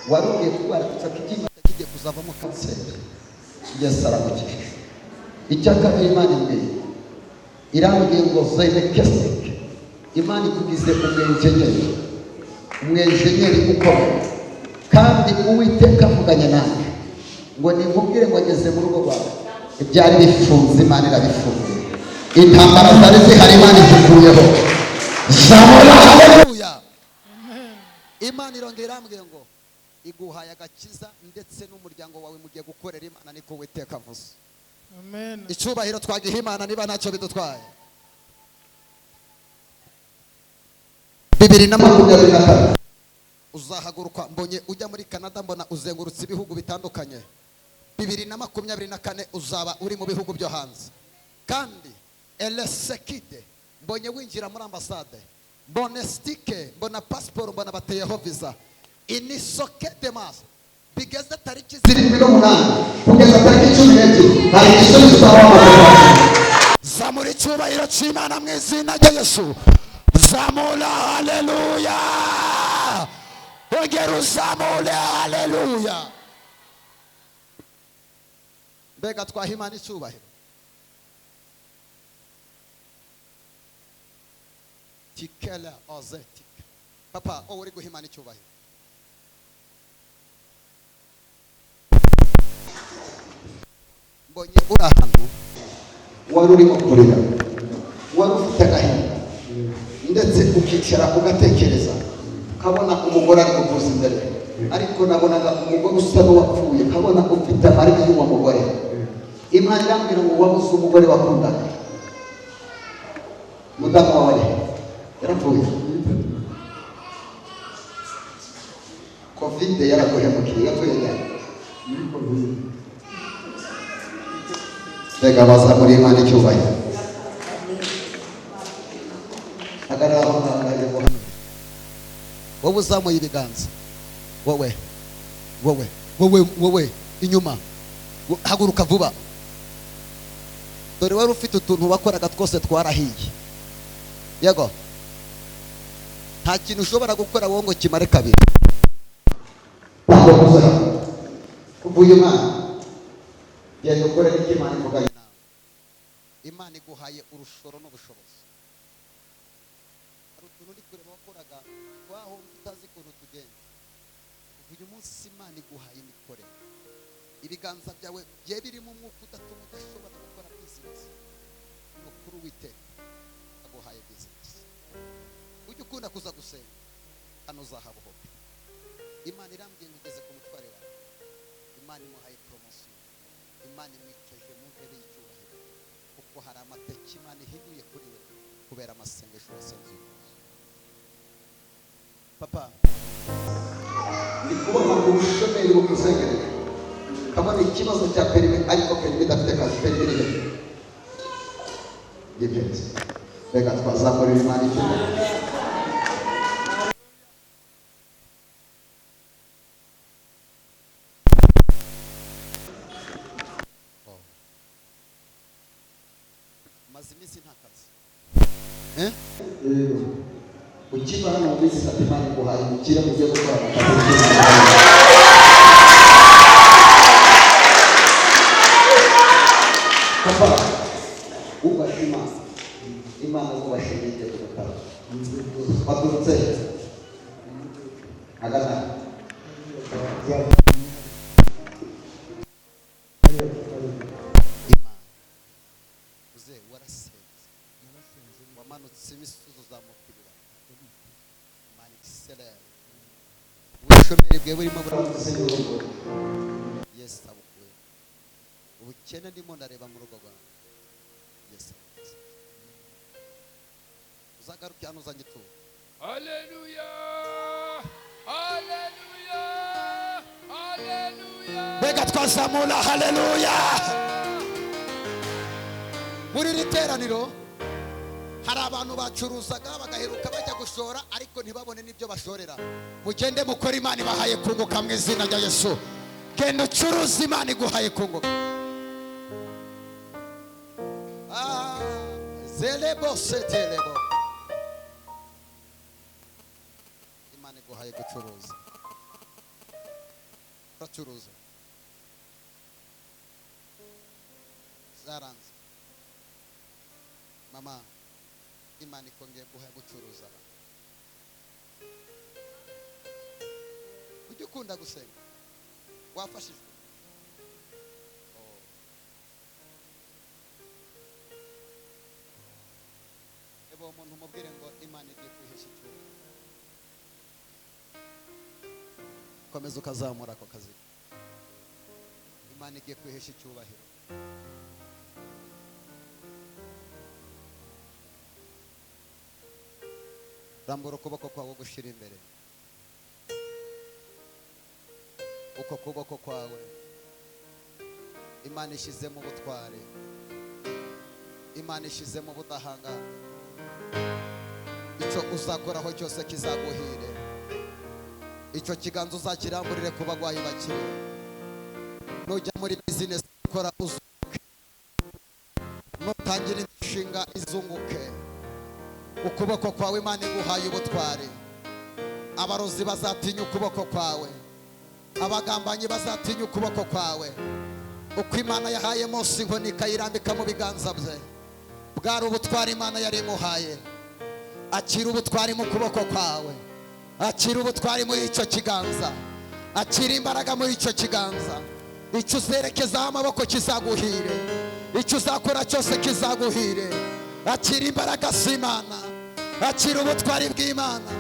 Wari ugiye kurwara gusa ikibyimba kigiye kuzavamo kanseri. Yesu aragukije. Icyakabiri, Imana imbere irambwiye ngo Zayimekeseke, Imana ikugize umwenjenyeri ukomeye, kandi Uwiteka avuganye nawe ngo nikubwire ngo ageze mu rugo rwawe. Ibyari bifunze Imana irabifunze, intambara zari zihari Imana izikuyeho. Zamura haleluya. Imana irongera irambwiye ngo iguhaye agakiza, ndetse n'umuryango wawe mugiye gukorera Imana, niko Uwiteka avuze. Amen. Icyubahiro twagiha Imana niba ntacyo bidutwaye. 2024 uzahaguruka, mbonye ujya muri Canada, mbona uzengurutse ibihugu bitandukanye. 2024 uzaba uri mu bihugu byo hanze, kandi elesekide mbonye winjira muri ambasade, mbona stike, mbona passport, mbona bateyeho visa. Inisokede mas bigeze tariki 28 kugeza tariki 12 hari igisubizo cy'abamaze. Zamura icyubahiro cy'Imana mu izina rya Yesu. Zamura haleluya. Ongera uzamure haleluya. Mbega twaha Imana icyubahiro. Tikela ozetik. Papa, uri guha Imana icyubahiro. Mbonye uri ahantu wari urimo kurira, wari ufite agahinda, ndetse ukicara ugatekereza, kabona umugore ari kuvuza imbere, ariko nabonaga umugore usa n'uwapfuye, kabona ufite amarira y'uwo mugore. Imana irambwira ngo wabuze umugore wakundaga, mudamu wawe yarapfuye, covid yaraguhemukiye, yapfuye ryari? Reka baza muri Imana icyubahiro. Hagarara aho ngaho ngo wowe uzamuye ibiganza, wowe inyuma, haguruka vuba. Dore wari ufite utuntu wakoraga twose twarahiye. Yego, nta kintu ushobora gukora wowe ngo kimare kabiri. Uvuye Imana yaje gukorera iki Imana ivuganye nawe. Imana iguhaye urushoro n'ubushobozi. Hari utuntu uri kureba wakoraga waho utazi ukuntu tugenda. Uyu munsi Imana iguhaye imikorere. Ibiganza byawe bye birimo umwuka udatuma udashobora gukora business. Mukuru w'Iteka aguhaye business. Ujye ukunda kuza gusenga, hano uzahabuhoka. Imana irambwiye ngo ugeze ku mutware wawe. Imana imuhaye promotion. Imana imwicaje mu ntebe y'icyubahiro, kuko hari amateka Imana ihinduye kuri we kubera amasengesho yasenze. Papa, ndi kubona ubushomeri bukuzengereje, kabona ikibazo cya perime, ariko perime idafite kazi, perime iri gipetse. Reka twazamurira Imana icyubahiro. Mazimisi nta kazi. Ukiva hano mu minsi 3 Imana iguhaye umukire mu gihe gukora akazi. Papa, ubashima imana zubashimite gutara baturutse agana imana uze warasenze wamanutse imisozi uzamukirira imana igiselere ubushomeri bwe burimo buramutse yesu abukuye ubukene ndimo ndareba mu rugo rwawe yesu abukuye uzagaruke hano uzanye ituro Haleluya, haleluya, haleluya. mbega twazamura haleluya. Muri iri teraniro hari abantu bacuruzaga bagaheruka bajya gushora ariko ntibabone n'ibyo bashorera. Mugende mukora, imana ibahaye kunguka mu izina rya Yesu. Genda ucuruza, imana iguhaye kunguka. Zelebo setelebo, imana iguhaye gucuruza. Uracuruza zaranze mama, imana ikongeye guhaye gucuruza. Ujye ukunda gusenga, wafashijwe. Ebo umuntu umubwire ngo imana igiye kwihesha icyubahiro. Komeza ukazamura ako kazi, imana igiye kwihesha icyubahiro. Rambura ukuboko kwawe gushyira imbere. Uko kuboko kwawe imana ishyizemo ubutware, imana ishyizemo ubudahangarwa. Icyo uzakoraho cyose kizaguhire. Icyo kiganza uzakiramburire ku bagwayi bakire. Nujya muri business ukora uzunguke, nutangira inshinga izunguke. Ukuboko kwawe imana iguhaye ubutware. Abarozi bazatinya ukuboko kwawe, abagambanyi bazatinya ukuboko kwawe. Uko imana yahaye Mose inkoni ikayirambika mu biganza bye, bwari ubutware imana yari imuhaye. Akira ubutware mu kuboko kwawe, akira ubutware muri icyo kiganza, akira imbaraga muri icyo kiganza. Icyo uzerekezaho amaboko kizaguhire, icyo uzakora cyose kizaguhire. Akira imbaraga z'Imana, akira ubutwari bw'Imana,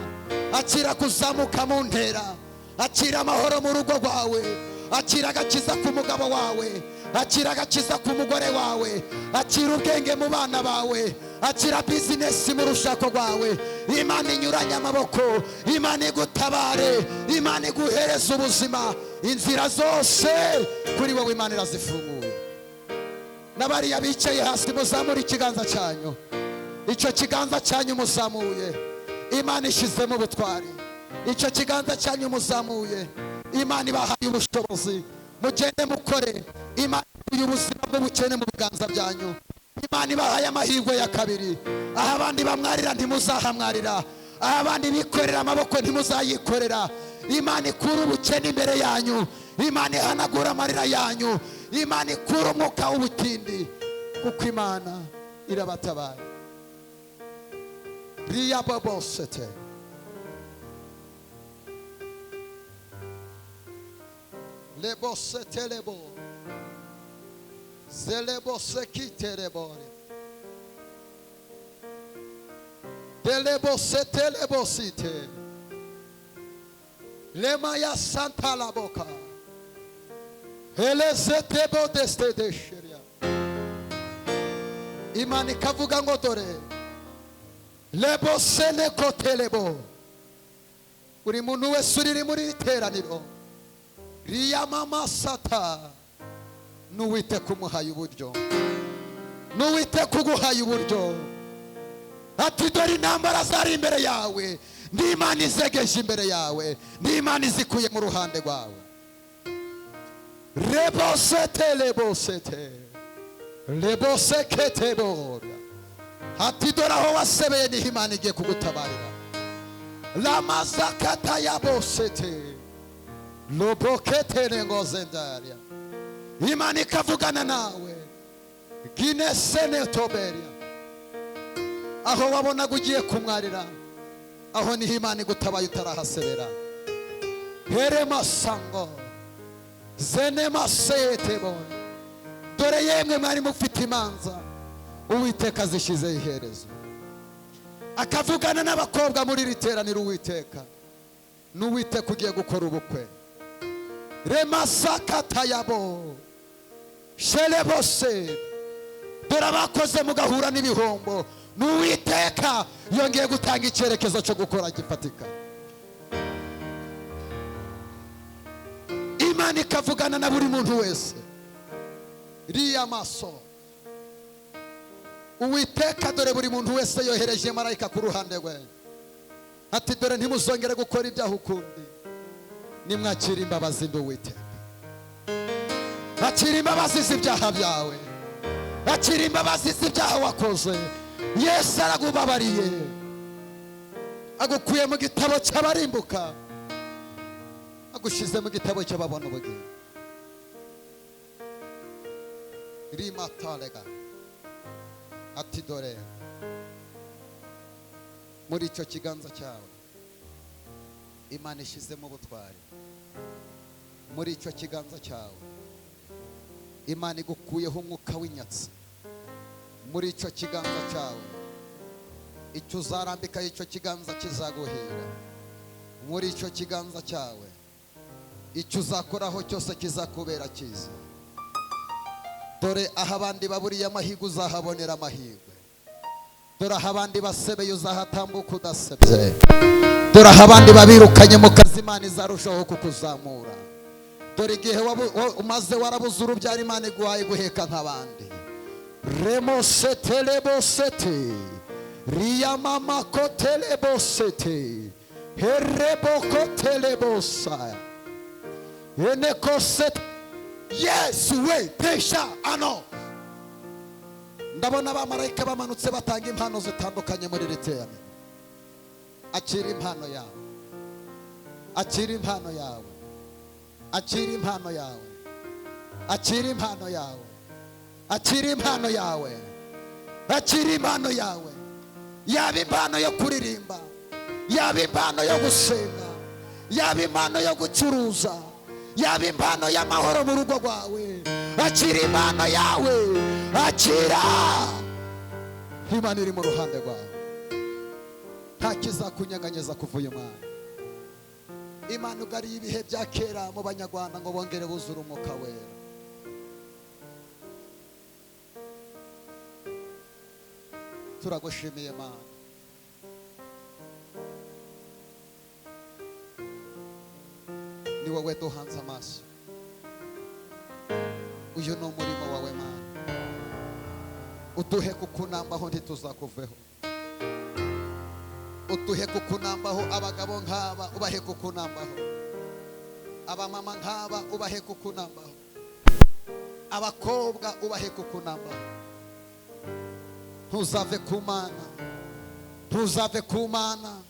akira kuzamuka mu ntera, akira amahoro mu rugo rwawe, akira agakiza ku mugabo wawe, akira agakiza ku mugore wawe, akira ubwenge mu bana bawe, akira bizinesi mu rushako rwawe. Imana inyuranye amaboko, imana igutabare, imana iguhereza ubuzima. Inzira zose kuri wowe imana irazifunguye. N'abariya bicaye hasi muzamura ikiganza cyanyu, icyo kiganza cyanyu muzamuye, imana ishyizemo ubutwari. Icyo kiganza cyanyu muzamuye, imana ibahaye ubushobozi. Mugende mukore, imana ibahaye ubuzima bw'ubukene mu biganza byanyu. Imana ibahaye amahirwe ya kabiri. Aho abandi bamwarira ntimuzahamwarira, aho abandi bikorera amaboko ntimuzayikorera. Imana ikura ubukene imbere yanyu, imana ihanagura amarira yanyu, imana ikura umwuka w'ubutindi, kuko imana irabatabaye. Riya babosete lebosete lebo zelebose kiterebore delebosete lebosite lemaya santa la boca elezete bodeste desheria. Imana ikavuga ngo dore lebo sene kotelebo. Buri muntu wese uri muri iteraniro riya mama sata, nuwite kumuhaye uburyo, nuwite kuguhaye uburyo. Ati dore intambara zari imbere yawe, ndi Imana izegeje imbere yawe, ndi Imana izikuye mu ruhande rwawe. Lebo sete lebo sete lebo sekete bora. Ati dore aho wasebeye niho Imana igiye kugutabarira. La mazakata ya bosete lobokete nengozendaria. Imana ikavugana nawe, ginesene toberia aho wabonaga ugiye kumwarira, aho niho Imana igutabaye utarahasebera. Herema sango zenema setebo. Dore yemwe mwari mufite imanza, Uwiteka zishizeho iherezo. Akavugana n'abakobwa muri iri teraniro. Uwiteka n'Uwiteka ugiye gukora ubukwe. Remasakatayabo shelebose. Dore abakoze mugahura n'ibihombo, n'Uwiteka yongeye gutanga icyerekezo cyo gukora gifatika. Imana ikavugana na buri muntu wese. Riya maso Uwiteka dore buri muntu wese yohereje marayika ku ruhande rwe, ati dore ntimuzongere gukora ibyaha ukundi, nimwakira imbabazi n'Uwiteka. Akira imbabazi z'ibyaha byawe, akira imbabazi z'ibyaha wakoze. Yesu aragubabariye, agukuye mu gitabo cy'abarimbuka, agushize mu gitabo cy'ababona ubugingo. Rimatalega ati dore muri icyo kiganza cyawe Imana ishizemo ubutwari. Muri icyo kiganza cyawe Imana igukuyeho umwuka w'inyatsi. Muri icyo kiganza cyawe icyo uzarambikaho icyo kiganza kizaguhira. Muri icyo kiganza cyawe icyo uzakoraho cyose kizakubera cyiza. Dore aho abandi baburiye amahirwe uzahabonera amahirwe. Dore aho abandi basebeye uzahatambuka udasebye. Dore aho abandi babirukanye mu kazi Imana izarushaho kukuzamura. Dore igihe umaze warabuze urubyaro Imana iguhaye guheka nk'abandi. Remosetelebosete riyamamakotelebosete herebokotelebosa enekosete. Yes we pesha ano. Ndabona abamarayika bamanutse batanga impano zitandukanye muri iri teraniro. Akira impano yawe, akira impano yawe, akira impano yawe, akira impano yawe, akira impano yawe, akira impano yawe. Yaba impano yo kuririmba, yaba impano yo gusenga, yaba impano yo gucuruza, yaba impano y'amahoro mu rugo rwawe. Akira impano yawe, akira. Imana iri mu ruhande rwawe, nta kizakunyeganyeza kuva uyu mwanya. Imana ugariye ibihe bya kera mu banyarwanda ngo bongere buzure umwuka wera. Turagushimiye Mana. Ni wowe duhanze amaso. Uyu ni umurimo wawe Mana. Uduhe kukunambaho ntituzakuveho. Uduhe kukunambaho abagabo nk'aba ubahe kukunambaho. Abamama nk'aba ubahe kukunambaho. Abakobwa ubahe kukunambaho. Ntuzave ku Mana, ntuzave ku Mana.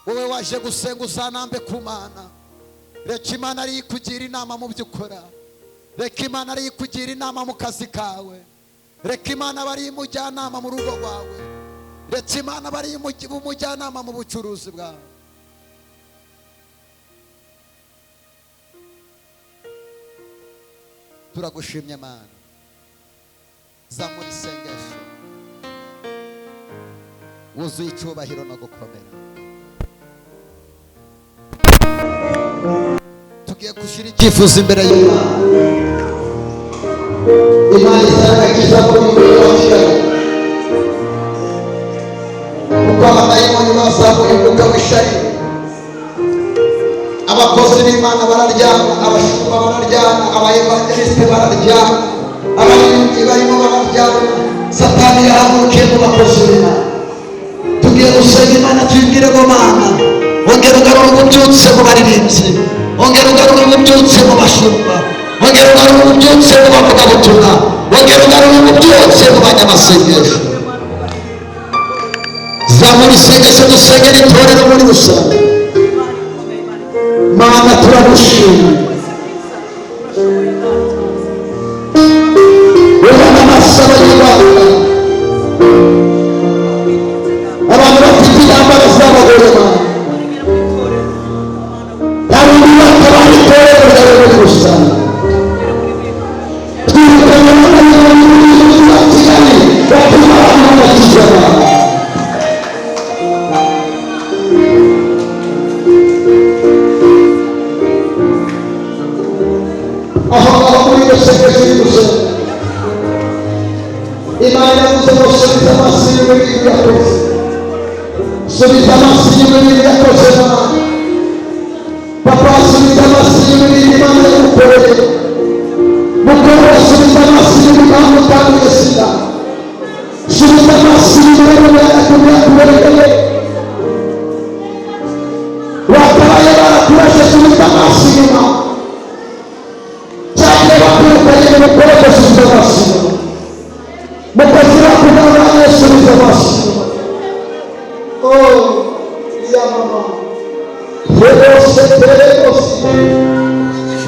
Wowe waje gusenga uzanambe ku Mana. Reka Imana ari kugira inama mu byo ukora. Reka Imana ari kugira inama mu kazi kawe. Reka Imana bari mujyanama mu rugo rwawe. Reka Imana bari mujyanama mu bucuruzi bwawe. Turagushimye Mana. Zamura isengesho, wuzuye icyubahiro no gukomera. Tugiye gushyira icyifuzo imbere y'Imana. Imana izagakiza ko bimubashira. Kuko abadayimoni bazamuye umwuka w'ishari. Abakozi b'Imana bararyana, abashumba bararyana, abayevangelisite bararyana, abaririmbyi barimo bararyana. Satani yahagurukiye mu bakozi b'Imana. Tugiye gusenga Imana tuyibwire ngo Mana, ongera ugarure ububyutse mu baririmbyi, ongera ugarure ububyutse mu bashumba, ongera ugarure ububyutse mu bavugabutumwa, ongera ugarure ububyutse mu banyamasengesho. Zamura isengesho dusengera itorero muri rusange. Mana turagushimye. Urabona amasaba y'Imana. subiza amaso inyuma ibintu yakoze Imana. Papa subiza amaso inyuma ibintu Imana yagukoreye. Mukobwa subiza amaso inyuma impamvu utanduye sida. Subiza amaso inyuma ibintu yakubereye. Watabaye barakurashe, subiza amaso inyuma. Cyane bakwirukanye mu mukobwa, subiza amaso inyuma. Mukozi bakugabanya, subiza amaso inyuma. Oh, iya mama.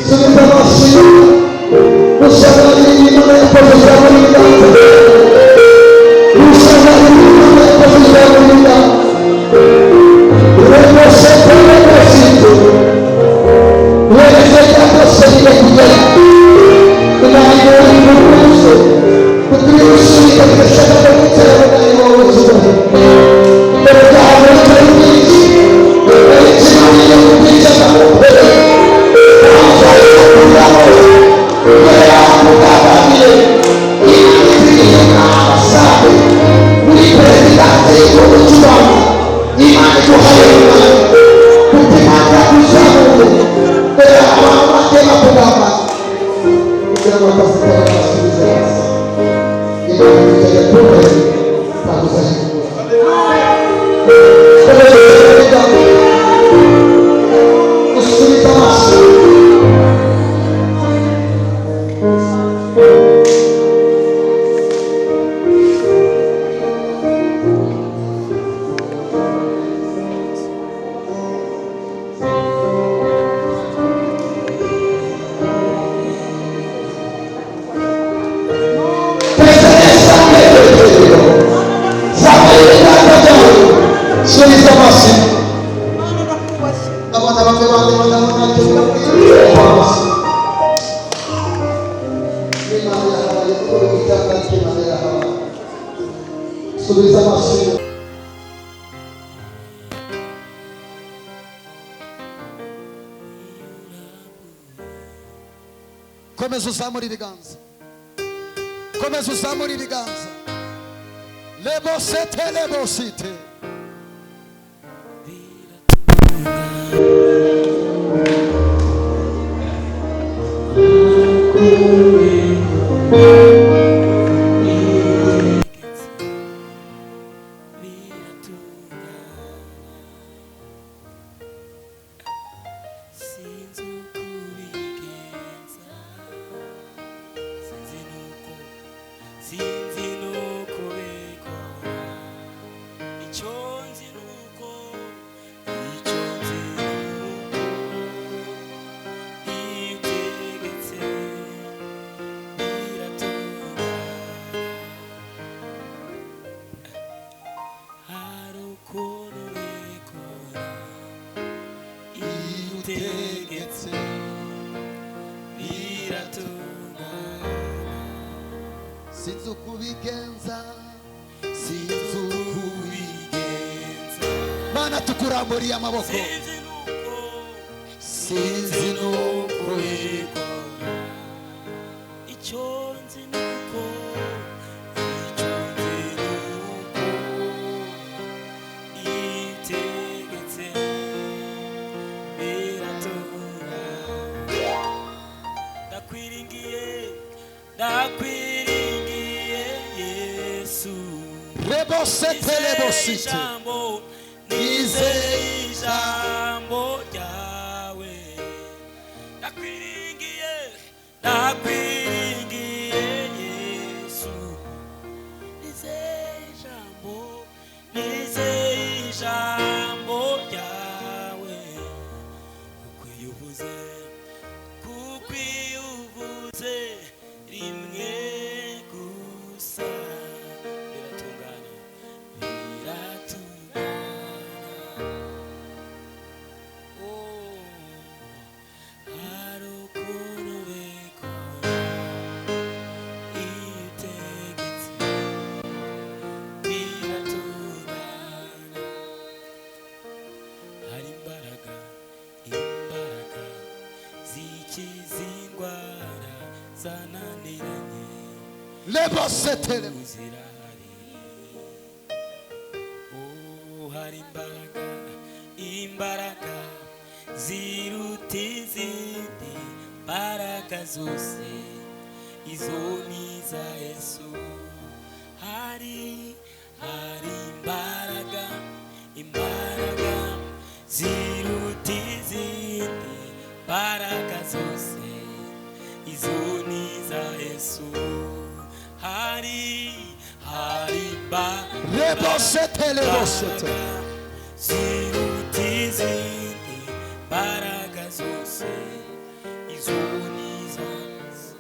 Subiza amaso inyuma. Ushagarira Imana yakoze ijambo ry'Imana. Ushagarira Imana yakoze ijambo ry'Imana. Komeza uzamura ibiganza. Komeza uzamura ibiganza. Lebosete lebosite. Mana tukuramburiye amaboko. Sinzi nuko bikora. Icyo nzi nuko itegetse biratura. Ndakwiringiye Yesu. Rebosete lebosite. Nizeye ijambo ryawe. Ndakwiringiye Yesu. Nizeye ijambo ryawe. Kuko iyo uvuze rimwe gusa biratungana. Lebosete. Oh, hari imbaraga ziruta izindi mbaraga zose izo ni za Yesu. Hari imbaraga ziruta izindi mbaraga zose izo ni za Yesu. Hari imbaraga ziruta izindi mbaraga zose izo ni za Yesu.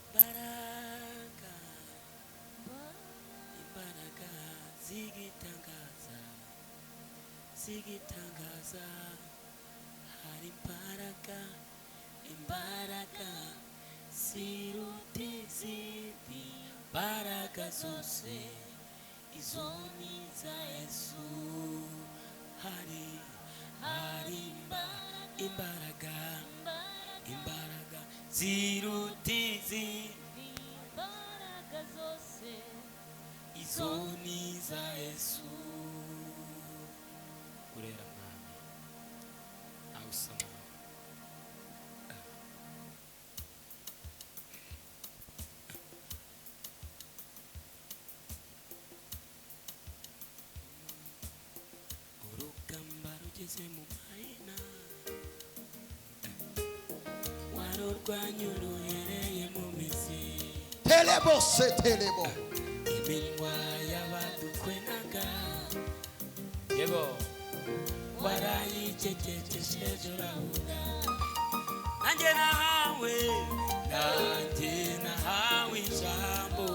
Imbaraga zigitangaza hari imbaraga ziruta izindi mbaraga zose izo ni za Yesu. Hari imbaraga ziruta izindi mbaraga zose izo ni za Yesu. Urera mwami awusoma urugamba rugeze mu mahina warurwanya uruhereye mu mizi telebo iminwa y'abadukwenaga yego warayicecekesheje uravuga nanjye nahawe ijambo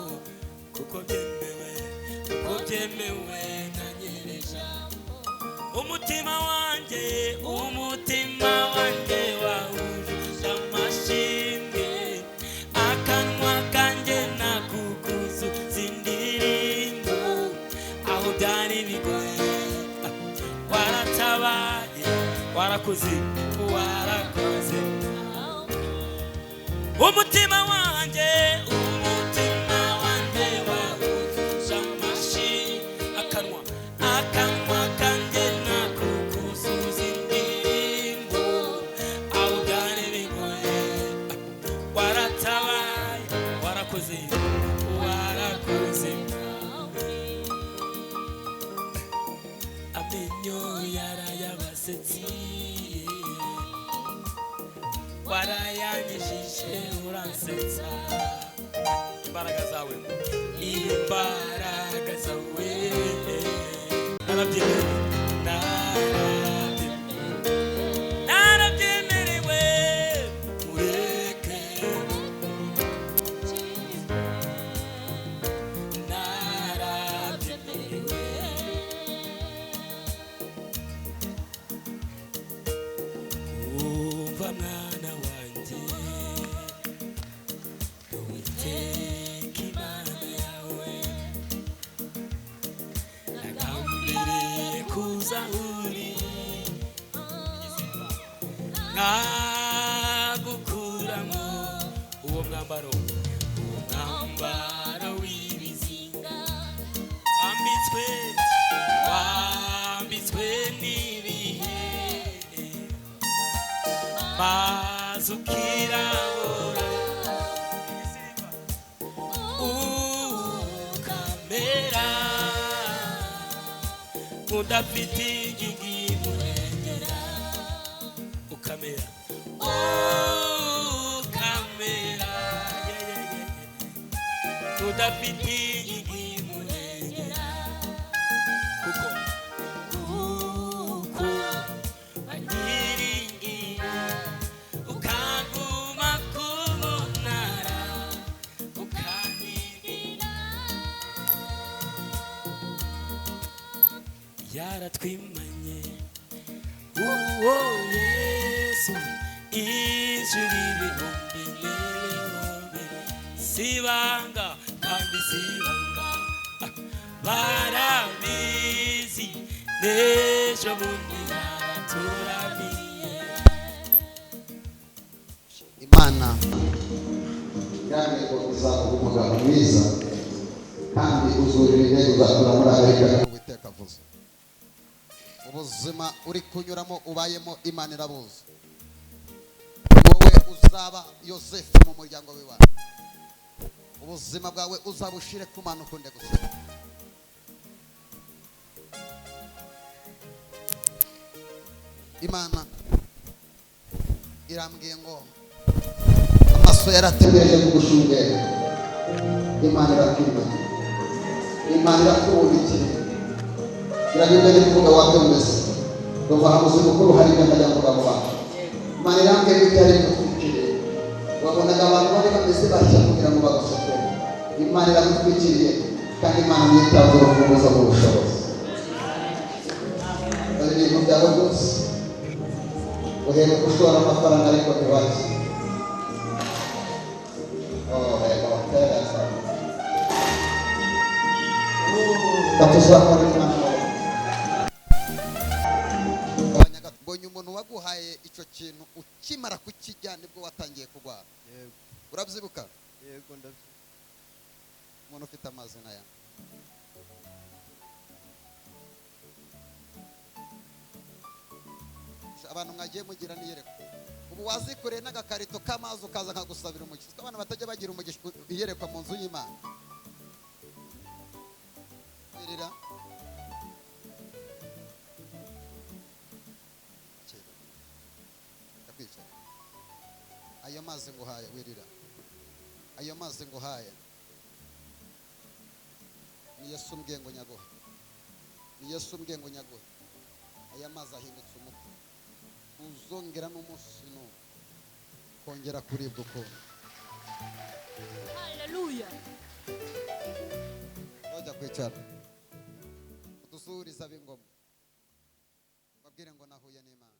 kuko byemewe na nyiri ijambo. umutima wanjye wahuje amashimwe akanwa kanjye nakukuzuza indirimbo aho byari bigoye waratabaye warakoze umutima wanjye wahuje amashimwe akanwa kanjye nakukuzuza indirimbo aho byari bigoye waratabaye warakoze amenyo yarayabasetsi warayanyijije uransetsa imbaraga zawe narabyemerewe mureke umva mwana wanjye Uwiteka Imana yawe nagambiriye kuza uri nkagukuramo uwo mwambaro w'ibizinga wambitswe n'ibihe maze ukirabura ukamera udafite igihimurengera ukamera udafite igihimurengera kuko wanyiringiye ukaguma ku munara ukanirira yaratwimanye uwo Yesu ijuru ibihumbi n'ibihumbi sibanga kandi sibanga barabizi n'ejo bundi turamiye Imana yamenye uzaba umugabo mwiza kandi uzurira intego uzatura muri Amerika. Uwiteka avuze ubuzima uri kunyuramo ubayemo imana irabuzi. Wowe uzaba Yosefu mu muryango w'iwawe, ubuzima bwawe uzabushire ku mana ukunde gusenga. Imana irambwiye ngo amaso yarategereje kugushungera. Imana irakwimana, Imana irakubonekera. Iragenda n'ikuvuga wabyumvise ngo bahamuze mukuru hari n'akajya mu bagabo bawe. Imana irambwiye ngo ibyari bigutwikiriye, wabonaga abantu bari bameze batya kugira ngo bagufate. Imana iragutwikiriye kandi Imana niyo itanze urufunguzo mu bushobozi. Dore ibintu byawe byose uheruka ushora amafaranga ariko ntibaki. Mbonye umuntu waguhaye icyo kintu ukimara kukijya nibwo watangiye kurwara. Urabyibuka? Yego ndabyibuka. Umuntu ufite amazina ya abantu mwagiye mugira niyereko. Ubu wazikoreye n'agakarito k'amazi ukaza nkagusabira umugisha. Abana batajya bagira umugisha iyerekwa mu nzu y'Imana. Wirira ndakwicara. Ayo mazi nguhaye wirira. Ayo mazi nguhaye ni Yesu mbwiye ngo nyaguhe. Ni Yesu mbwiye ngo nyaguhe. Aya mazi ahindutse umuti. Uzongera n'umunsi n'umwe kongera kuribwa ukundi. Haleluya. Bajya kwicara udusuhuriza b'ingoma babwire ngo nahuye n'Imana.